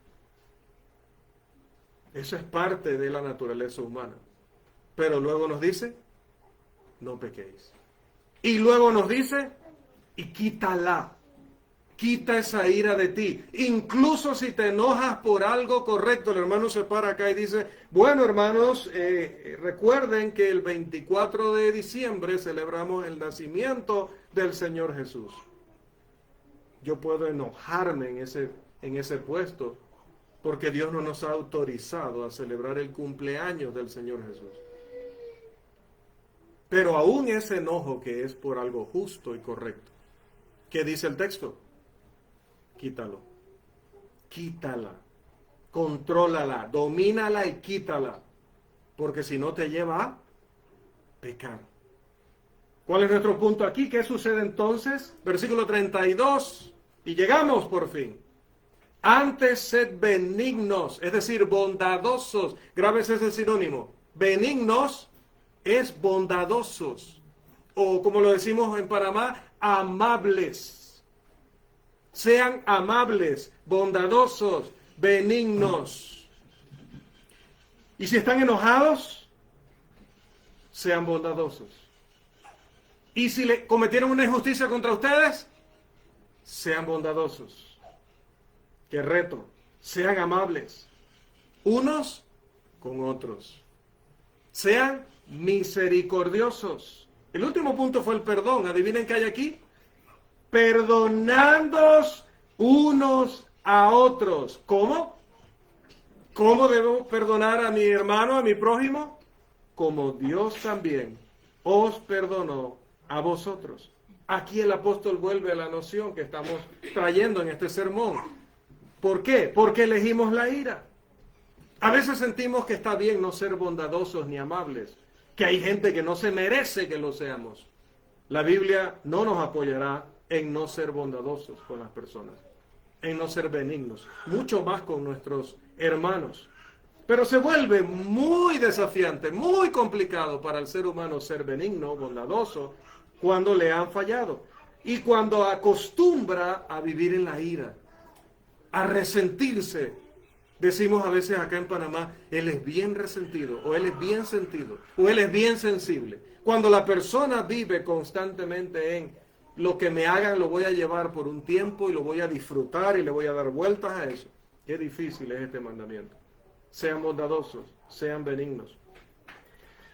Eso es parte de la naturaleza humana. Pero luego nos dice, no pequéis. Y luego nos dice, y quítala. Quita esa ira de ti. Incluso si te enojas por algo correcto. El hermano se para acá y dice, bueno hermanos, recuerden que el 24 de diciembre celebramos el nacimiento del Señor Jesús. Yo puedo enojarme en ese puesto, porque Dios no nos ha autorizado a celebrar el cumpleaños del Señor Jesús. Pero aún ese enojo que es por algo justo y correcto, ¿qué dice el texto? Quítalo. Quítala. Contrólala. Domínala y quítala. Porque si no te lleva a pecar. ¿Cuál es nuestro punto aquí? ¿Qué sucede entonces? Versículo 32. Y llegamos por fin. Antes sed benignos, es decir, bondadosos. Grábese ese sinónimo. Benignos es bondadosos. o como lo decimos en Panamá, amables. Sean amables, bondadosos, benignos. Y si están enojados, sean bondadosos. Y si le cometieron una injusticia contra ustedes, sean bondadosos. Qué reto. Sean amables unos con otros. Sean misericordiosos. El último punto fue el perdón. ¿Adivinen qué hay aquí? Perdonándoos unos a otros. ¿Cómo? ¿Cómo debo perdonar a mi hermano, a mi prójimo? Como Dios también os perdonó a vosotros. Aquí el apóstol vuelve a la noción que estamos trayendo en este sermón. ¿Por qué? Porque elegimos la ira. A veces sentimos que está bien no ser bondadosos ni amables, que hay gente que no se merece que lo seamos. La Biblia no nos apoyará en no ser bondadosos con las personas, en no ser benignos, mucho más con nuestros hermanos. Pero se vuelve muy desafiante, muy complicado para el ser humano ser benigno, bondadoso, cuando le han fallado y cuando acostumbra a vivir en la ira, a resentirse. Decimos a veces acá en Panamá, él es bien resentido, o él es bien sentido, o él es bien sensible. Cuando la persona vive constantemente en lo que me hagan lo voy a llevar por un tiempo y lo voy a disfrutar y le voy a dar vueltas a eso. Qué difícil es este mandamiento. Sean bondadosos, sean benignos.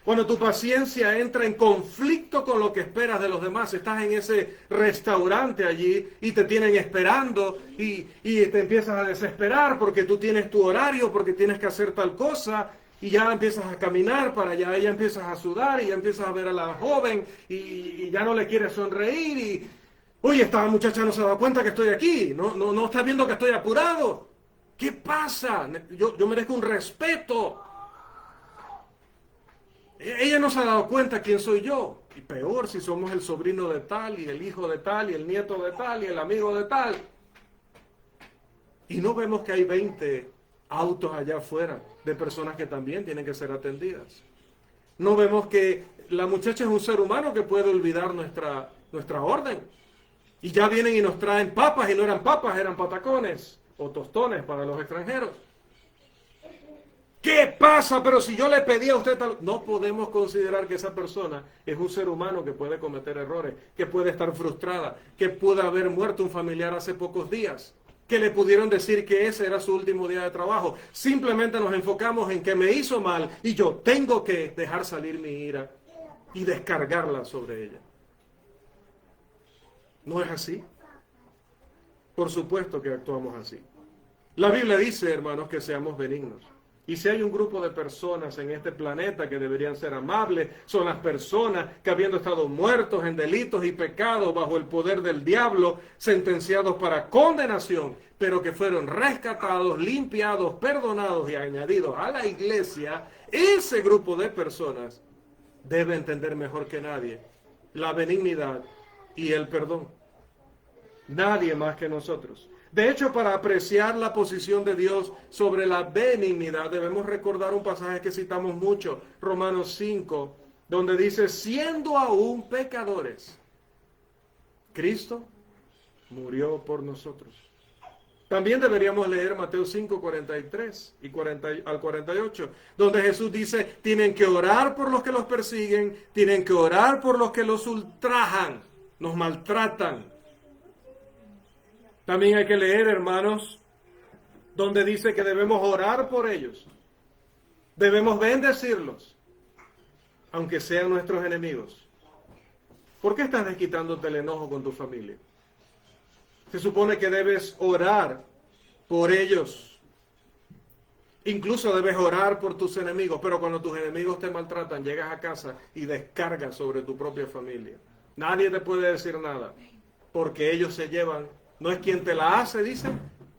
Cuando tu paciencia entra en conflicto con lo que esperas de los demás, estás en ese restaurante allí y te tienen esperando y te empiezas a desesperar porque tú tienes tu horario, porque tienes que hacer tal cosa y ya empiezas a caminar para allá, y ya empiezas a sudar y ya empiezas a ver a la joven y ya no le quieres sonreír y, oye, esta muchacha no se da cuenta que estoy aquí, no está viendo que estoy apurado. ¿Qué pasa? Yo merezco un respeto. Ella no se ha dado cuenta quién soy yo. Y peor si somos el sobrino de tal, y el hijo de tal, y el nieto de tal, y el amigo de tal. Y no vemos que hay 20 autos allá afuera de personas que también tienen que ser atendidas. No vemos que la muchacha es un ser humano que puede olvidar nuestra orden. Y ya vienen y nos traen papas, y no eran papas, eran patacones o tostones para los extranjeros. ¿Qué pasa? Pero si yo le pedí a usted tal... No podemos considerar que esa persona es un ser humano que puede cometer errores, que puede estar frustrada, que puede haber muerto un familiar hace pocos días, que le pudieron decir que ese era su último día de trabajo. Simplemente nos enfocamos en que me hizo mal y yo tengo que dejar salir mi ira y descargarla sobre ella. ¿No es así? Por supuesto que actuamos así. La Biblia dice, hermanos, que seamos benignos. Y si hay un grupo de personas en este planeta que deberían ser amables, son las personas que habiendo estado muertos en delitos y pecados bajo el poder del diablo, sentenciados para condenación, pero que fueron rescatados, limpiados, perdonados y añadidos a la iglesia, ese grupo de personas debe entender mejor que nadie la benignidad y el perdón. Nadie más que nosotros. De hecho, para apreciar la posición de Dios sobre la benignidad, debemos recordar un pasaje que citamos mucho, Romanos 5, donde dice, siendo aún pecadores, Cristo murió por nosotros. También deberíamos leer Mateo 5, 43 y 40 al 48, donde Jesús dice, tienen que orar por los que los persiguen, tienen que orar por los que los ultrajan, nos maltratan. También hay que leer, hermanos, donde dice que debemos orar por ellos. Debemos bendecirlos, aunque sean nuestros enemigos. ¿Por qué estás desquitándote el enojo con tu familia? Se supone que debes orar por ellos. Incluso debes orar por tus enemigos, pero cuando tus enemigos te maltratan, llegas a casa y descargas sobre tu propia familia. Nadie te puede decir nada, porque ellos se llevan. No es quien te la hace, dice,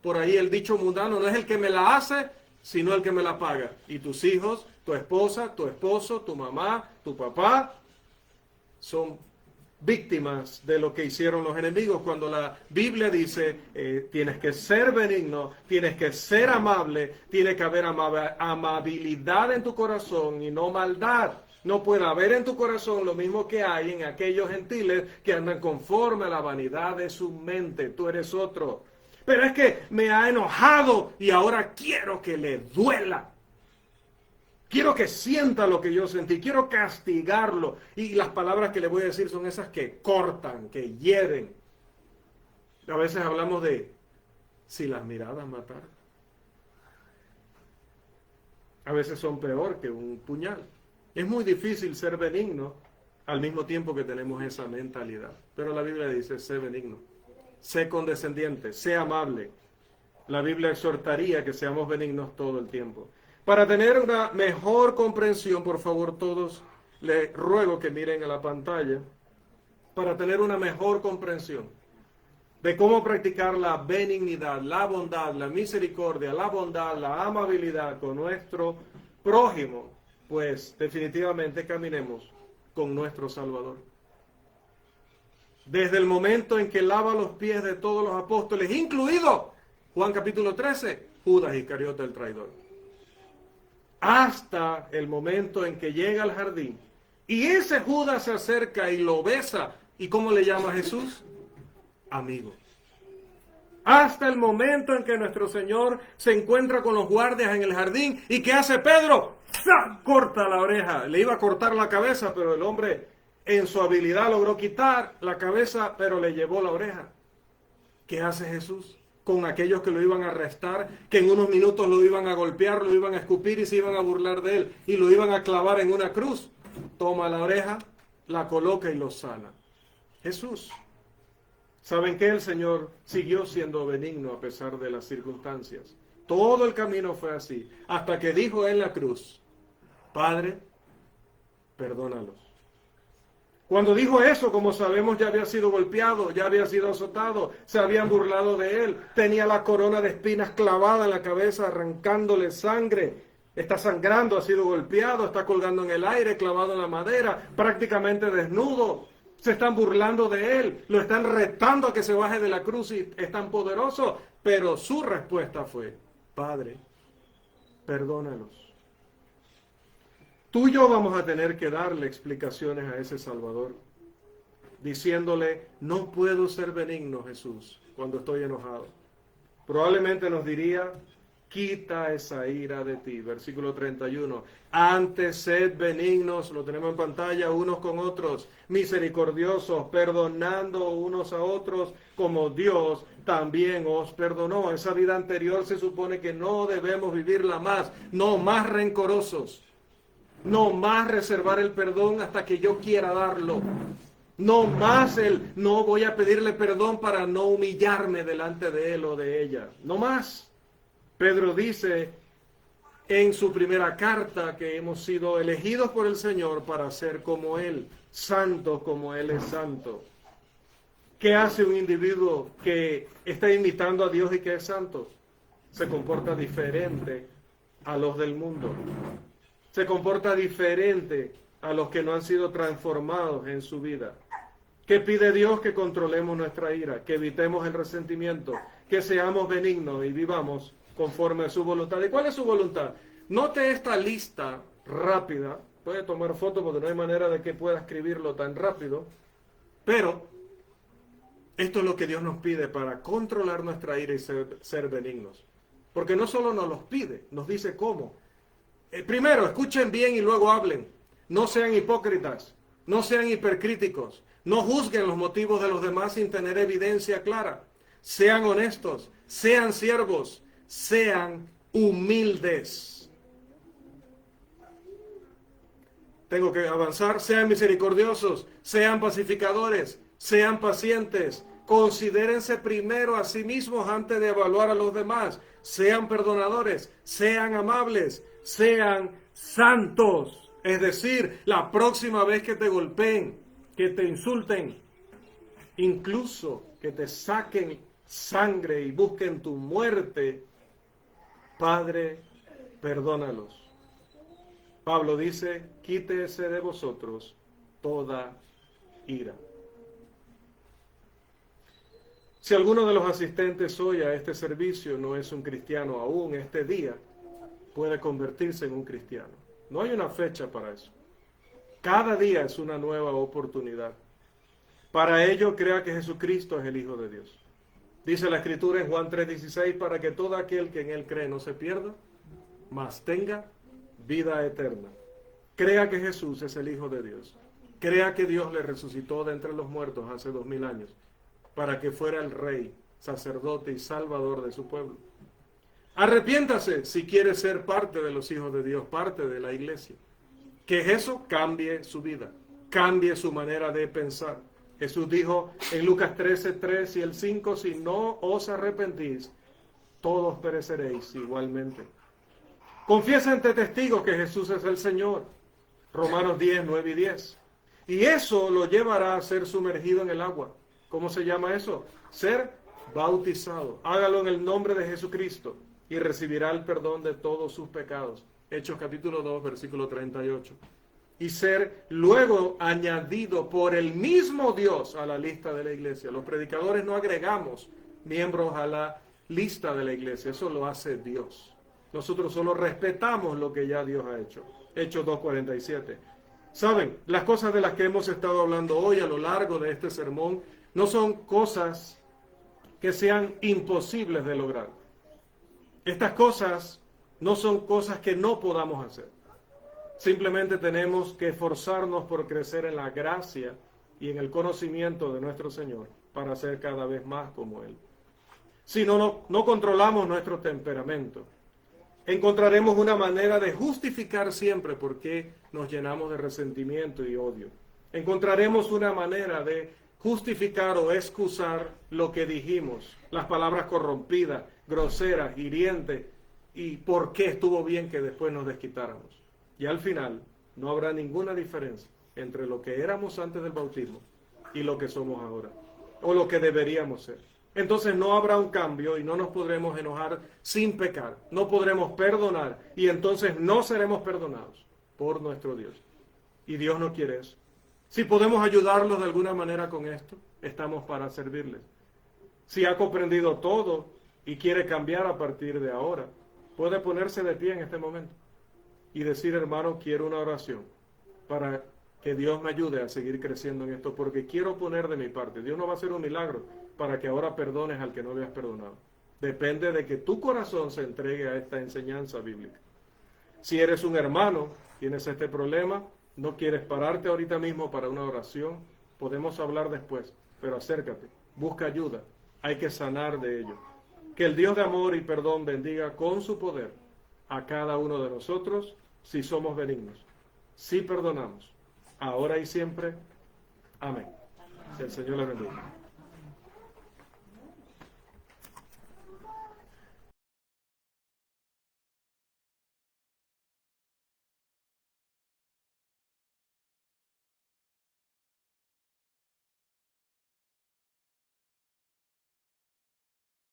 por ahí el dicho mundano, no es el que me la hace, sino el que me la paga. Y tus hijos, tu esposa, tu esposo, tu mamá, tu papá, son víctimas de lo que hicieron los enemigos. Cuando la Biblia dice, tienes que ser benigno, tienes que ser amable, tiene que haber amabilidad en tu corazón y no maldad. No puede haber en tu corazón lo mismo que hay en aquellos gentiles que andan conforme a la vanidad de su mente. Tú eres otro. Pero es que me ha enojado y ahora quiero que le duela. Quiero que sienta lo que yo sentí, quiero castigarlo. Y las palabras que le voy a decir son esas que cortan, que hieren. A veces hablamos de si las miradas mataran. A veces son peor que un puñal. Es muy difícil ser benigno al mismo tiempo que tenemos esa mentalidad. Pero la Biblia dice, sé benigno, sé condescendiente, sé amable. La Biblia exhortaría que seamos benignos todo el tiempo. Para tener una mejor comprensión, por favor, todos les ruego que miren a la pantalla. Para tener una mejor comprensión de cómo practicar la benignidad, la bondad, la misericordia, la bondad, la amabilidad con nuestro prójimo, pues definitivamente caminemos con nuestro Salvador. Desde el momento en que lava los pies de todos los apóstoles, incluido Juan capítulo 13, Judas Iscariote el traidor, hasta el momento en que llega al jardín y ese Judas se acerca y lo besa. ¿Y cómo le llama a Jesús? Amigo. Hasta el momento en que nuestro Señor se encuentra con los guardias en el jardín. ¿Y qué hace Pedro? ¡Sa! Corta la oreja. Le iba a cortar la cabeza, pero el hombre en su habilidad logró quitar la cabeza, pero le llevó la oreja. ¿Qué hace Jesús con aquellos que lo iban a arrestar, que en unos minutos lo iban a golpear, lo iban a escupir y se iban a burlar de él y lo iban a clavar en una cruz? Toma la oreja, la coloca y lo sana. Jesús. ¿Saben qué? El Señor siguió siendo benigno a pesar de las circunstancias. Todo el camino fue así, hasta que dijo en la cruz, Padre, perdónalos. Cuando dijo eso, como sabemos, ya había sido golpeado, ya había sido azotado, se habían burlado de él, tenía la corona de espinas clavada en la cabeza, arrancándole sangre, está sangrando, ha sido golpeado, está colgando en el aire, clavado en la madera, prácticamente desnudo. Se están burlando de él, lo están retando a que se baje de la cruz y es tan poderoso, pero su respuesta fue, Padre, perdónalos. Tú y yo vamos a tener que darle explicaciones a ese Salvador, diciéndole, no puedo ser benigno, Jesús, cuando estoy enojado. Probablemente nos diría, quita esa ira de ti. Versículo 31. Antes sed benignos, lo tenemos en pantalla, unos con otros, misericordiosos, perdonando unos a otros, como Dios también os perdonó. Esa vida anterior se supone que no debemos vivirla más, no más rencorosos, no más reservar el perdón hasta que yo quiera darlo. No más no voy a pedirle perdón para no humillarme delante de él o de ella. No más. Pedro dice en su primera carta que hemos sido elegidos por el Señor para ser como Él, santos como Él es santo. ¿Qué hace un individuo que está imitando a Dios y que es santo? Se comporta diferente a los del mundo. Se comporta diferente a los que no han sido transformados en su vida. ¿Qué pide Dios? Que controlemos nuestra ira, que evitemos el resentimiento, que seamos benignos y vivamos conforme a su voluntad. ¿Y cuál es su voluntad? Note esta lista rápida. Puede tomar foto porque no hay manera de que pueda escribirlo tan rápido. Pero esto es lo que Dios nos pide para controlar nuestra ira y ser benignos. Porque no solo nos los pide, nos dice cómo. Primero, escuchen bien y luego hablen. No sean hipócritas, no sean hipercríticos, no juzguen los motivos de los demás sin tener evidencia clara. Sean honestos, sean siervos, sean humildes. Tengo que avanzar. Sean misericordiosos, sean pacificadores, sean pacientes. Considérense primero a sí mismos antes de evaluar a los demás. Sean perdonadores, sean amables, sean santos. Es decir, la próxima vez que te golpeen, que te insulten, incluso que te saquen sangre y busquen tu muerte, Padre, perdónalos. Pablo dice, quítese de vosotros toda ira. Si alguno de los asistentes hoy a este servicio no es un cristiano aún, este día puede convertirse en un cristiano. No hay una fecha para eso. Cada día es una nueva oportunidad. Para ello, crea que Jesucristo es el Hijo de Dios. Dice la Escritura en Juan 3:16, para que todo aquel que en Él cree no se pierda, mas tenga vida eterna. Crea que Jesús es el Hijo de Dios. Crea que Dios le resucitó de entre los muertos hace 2000 años, para que fuera el Rey, sacerdote y salvador de su pueblo. Arrepiéntase si quiere ser parte de los hijos de Dios, parte de la iglesia. Que eso cambie su vida, cambie su manera de pensar. Jesús dijo en Lucas 13:3 y el 5, si no os arrepentís, todos pereceréis igualmente. Confiesa ante testigos que Jesús es el Señor. Romanos 10:9 y 10. Y eso lo llevará a ser sumergido en el agua. ¿Cómo se llama eso? Ser bautizado. Hágalo en el nombre de Jesucristo y recibirá el perdón de todos sus pecados. Hechos capítulo 2, versículo 38. Y ser luego añadido por el mismo Dios a la lista de la iglesia. Los predicadores no agregamos miembros a la lista de la iglesia, eso lo hace Dios. Nosotros solo respetamos lo que ya Dios ha hecho. Hechos 2:47. Saben, las cosas de las que hemos estado hablando hoy a lo largo de este sermón no son cosas que sean imposibles de lograr. Estas cosas no son cosas que no podamos hacer. Simplemente tenemos que esforzarnos por crecer en la gracia y en el conocimiento de nuestro Señor para ser cada vez más como Él. Si no controlamos nuestro temperamento, encontraremos una manera de justificar siempre por qué nos llenamos de resentimiento y odio. Encontraremos una manera de justificar o excusar lo que dijimos, las palabras corrompidas, groseras, hirientes, y por qué estuvo bien que después nos desquitáramos. Y al final no habrá ninguna diferencia entre lo que éramos antes del bautismo y lo que somos ahora, o lo que deberíamos ser. Entonces no habrá un cambio y no nos podremos enojar sin pecar, no podremos perdonar y entonces no seremos perdonados por nuestro Dios. Y Dios no quiere eso. Si podemos ayudarlos de alguna manera con esto, estamos para servirles. Si ha comprendido todo y quiere cambiar a partir de ahora, puede ponerse de pie en este momento y decir, hermano, quiero una oración para que Dios me ayude a seguir creciendo en esto, porque quiero poner de mi parte. Dios no va a hacer un milagro para que ahora perdones al que no habías perdonado. Depende de que tu corazón se entregue a esta enseñanza bíblica. Si eres un hermano, tienes este problema, no quieres pararte ahorita mismo para una oración, podemos hablar después, pero acércate, busca ayuda, hay que sanar de ello. Que el Dios de amor y perdón bendiga con su poder a cada uno de nosotros si somos benignos, si perdonamos, ahora y siempre. Amén. Que el Señor le bendiga.